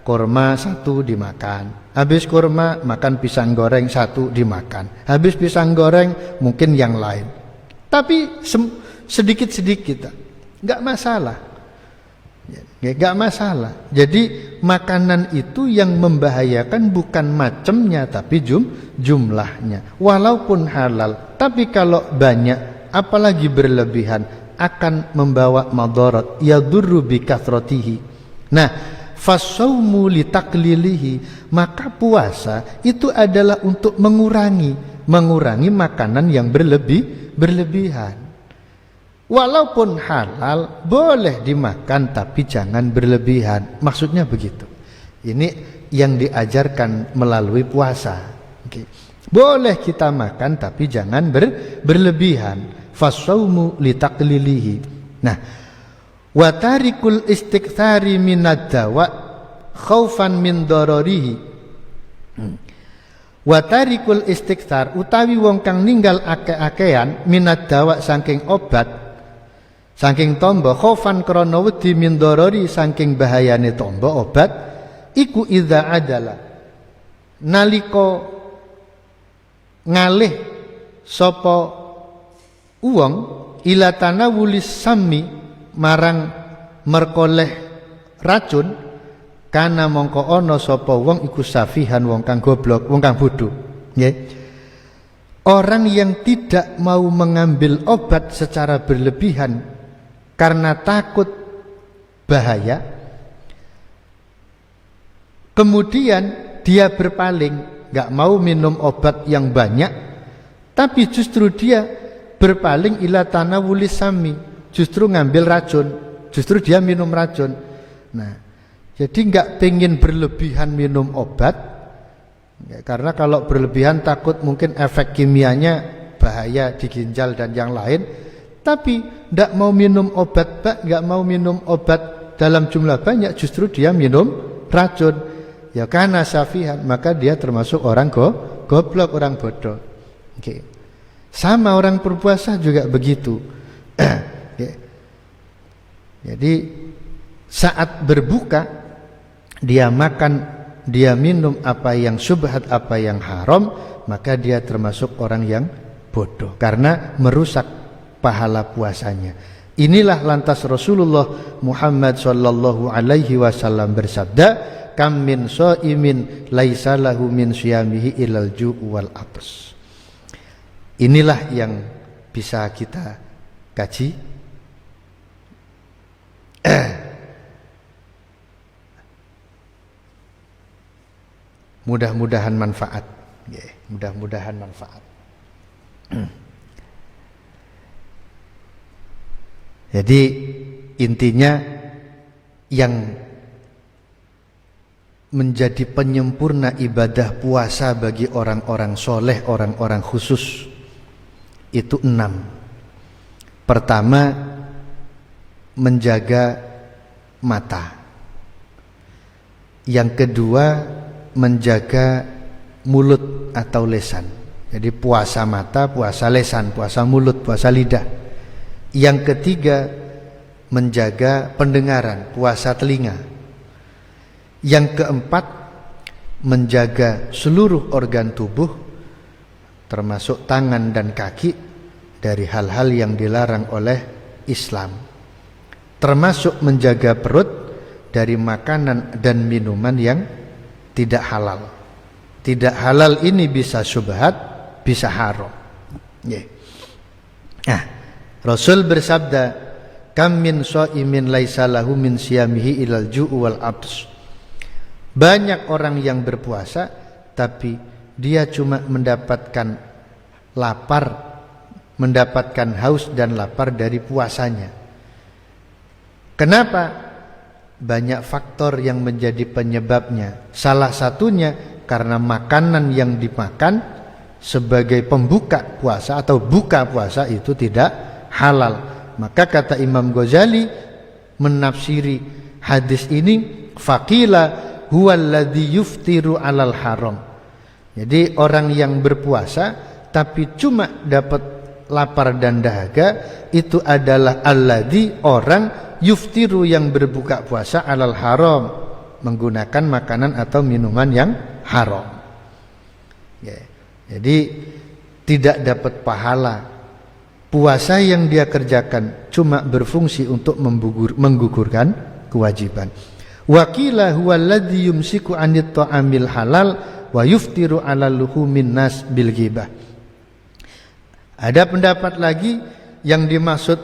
S1: Kurma satu dimakan, habis kurma makan pisang goreng satu dimakan, habis pisang goreng mungkin yang lain, tapi sedikit-sedikit, nggak masalah. Nggak masalah. Jadi makanan itu yang membahayakan bukan macamnya tapi jumlahnya. Walaupun halal, tapi kalau banyak apalagi berlebihan akan membawa madarat, yadurru bikathrotihi. Nah, fasaumu litaklilihi, maka puasa itu adalah untuk mengurangi makanan yang berlebihan. Walaupun halal boleh dimakan tapi jangan berlebihan. Maksudnya begitu. Ini yang diajarkan melalui puasa. Okay. Boleh kita makan tapi jangan berlebihan. Fasaumu litaklilihi. Nah, wa tarikul istikthari minad dawa khaufan min dararihi. Wa tarikul istikthar, utawi wong kang ninggal ake-akean minad dawa saking obat, saking tombo, khaufan krana wedi min darari saking bahayane tombo obat, iku idza adala, nalika ngalih sapa wong ila tanawulis sami, marang merkoleh racun, kana mongko ana sapa wong iku safihan, wong kang goblok, wong kang bodoh. Nggih. Orang yang tidak mau mengambil obat secara berlebihan karena takut bahaya, kemudian dia berpaling, enggak mau minum obat yang banyak, tapi justru dia berpaling ila tanawulis sami, justru ngambil racun, justru dia minum racun. Nah, jadi enggak pengen berlebihan minum obat, karena kalau berlebihan takut mungkin efek kimianya bahaya di ginjal dan yang lain. Tapi enggak mau minum obat, enggak mau minum obat dalam jumlah banyak, justru dia minum racun. Ya karena safihan, maka dia termasuk orang goblok, orang bodoh. Oke. Sama orang berpuasa juga begitu. Jadi saat berbuka dia makan, dia minum apa yang syubhat, apa yang haram, maka dia termasuk orang yang bodoh karena merusak pahala puasanya. Inilah lantas Rasulullah Muhammad sallallahu alaihi wasallam bersabda, kam min shaimin laisa lahu min syiyamihi ilal ju' wal atas. Inilah yang bisa kita kaji. Mudah-mudahan manfaat. Mudah-mudahan manfaat. Jadi intinya yang menjadi penyempurna ibadah puasa bagi orang-orang soleh, orang-orang khusus itu 6. Pertama, menjaga mata. Yang kedua, menjaga mulut atau lesan. Jadi puasa mata, puasa lesan, puasa mulut, puasa lidah. Yang ketiga, menjaga pendengaran, puasa telinga. Yang keempat, menjaga seluruh organ tubuh termasuk tangan dan kaki dari hal-hal yang dilarang oleh Islam. Termasuk menjaga perut dari makanan dan minuman yang tidak halal. Tidak halal ini bisa syubhat, bisa haram. Nah, Rasul bersabda, kam min shaimin laisa lahu min siyamihi ilal ju' wal atas. Banyak orang yang berpuasa tapi dia cuma mendapatkan lapar, mendapatkan haus dan lapar dari puasanya. Kenapa? Banyak faktor yang menjadi penyebabnya. Salah satunya karena makanan yang dimakan sebagai pembuka puasa atau buka puasa itu tidak halal. Maka kata Imam Ghazali menafsiri hadis ini, faqila huwallazi yuftiru alal haram. Jadi orang yang berpuasa tapi cuma dapat lapar dan dahaga itu adalah alladzi, orang yuftiru yang berbuka puasa alal haram, menggunakan makanan atau minuman yang haram. Jadi tidak dapat pahala. Puasa yang dia kerjakan cuma berfungsi untuk menggugurkan kewajiban. Wakila huwallazi yumsiku anit ta'amil halal wa yuftiru ala luhumin nas bil ghibah. Ada pendapat lagi yang dimaksud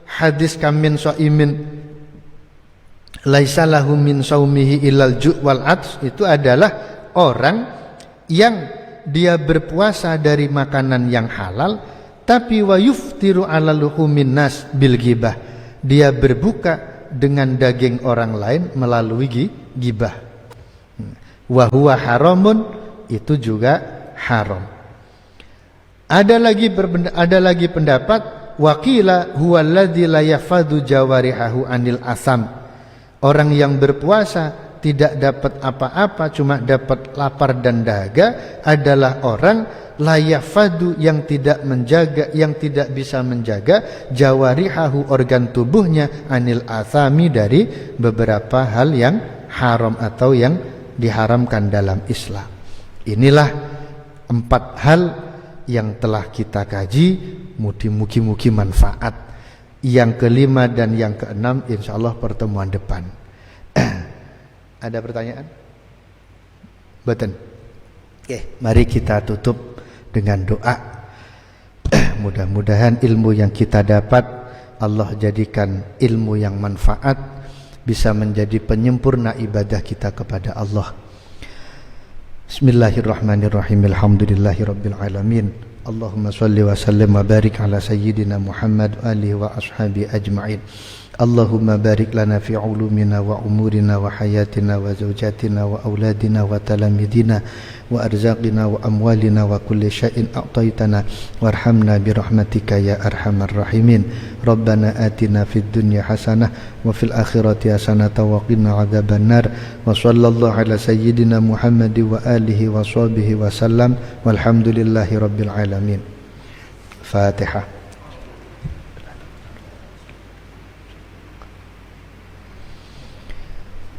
S1: hadis kamin shaimin laisa lahu min saumihi ilal ju' wal ats itu adalah orang yang dia berpuasa dari makanan yang halal tapi wa yuftiru ala luhumin nas bil ghibah. Dia berbuka dengan daging orang lain melalui ghibah. Wa huwa haramun, itu juga haram. Ada lagi pendapat waqila huwallazi la yafadu jawarihahu anil asam. Orang yang berpuasa tidak dapat apa-apa, cuma dapat lapar dan dahaga adalah orang la yafadu yang tidak menjaga, yang tidak bisa menjaga jawarihahu organ tubuhnya anil asami dari beberapa hal yang haram atau yang diharamkan dalam Islam. Inilah 4 hal yang telah kita kaji, mugi-mugi manfaat. Yang kelima dan yang keenam insyaallah pertemuan depan. Ada pertanyaan? Betul. Oke, mari kita tutup dengan doa. Mudah-mudahan ilmu yang kita dapat Allah jadikan ilmu yang manfaat, bisa menjadi penyempurna ibadah kita kepada Allah. Bismillahirrahmanirrahim. Alhamdulillahirabbil alamin. Allahumma shalli wa sallim wa barik ala sayyidina Muhammad wa alihi wa ashabi ajma'in. Allahumma barik lana fi ulumina wa umurina wa hayatina wa zawjatina wa auladina wa talamidina wa arzaqina wa amwalina wa kulli syai'in a'taitana warhamna bi rahmatika ya arhamar rahimin. Rabbana atina fid dunya hasanah wa fil akhirati hasanah wa qina adzabannar. Wa sallallahu ala sayyidina Muhammad wa alihi wa sahbihi wa sallam walhamdulillahi rabbil alamin. Fatihah.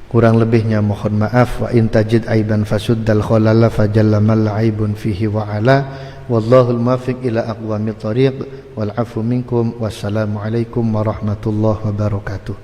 S1: Kurang lebihnya mohon maaf. Wa in tajid aiban fasuddal khalala fajalla mal aibun fihi wa ala. Wallahul muwaffiq ila aqwamit thariq wal afu minkum. Wassalamu alaikum warahmatullahi wabarakatuh.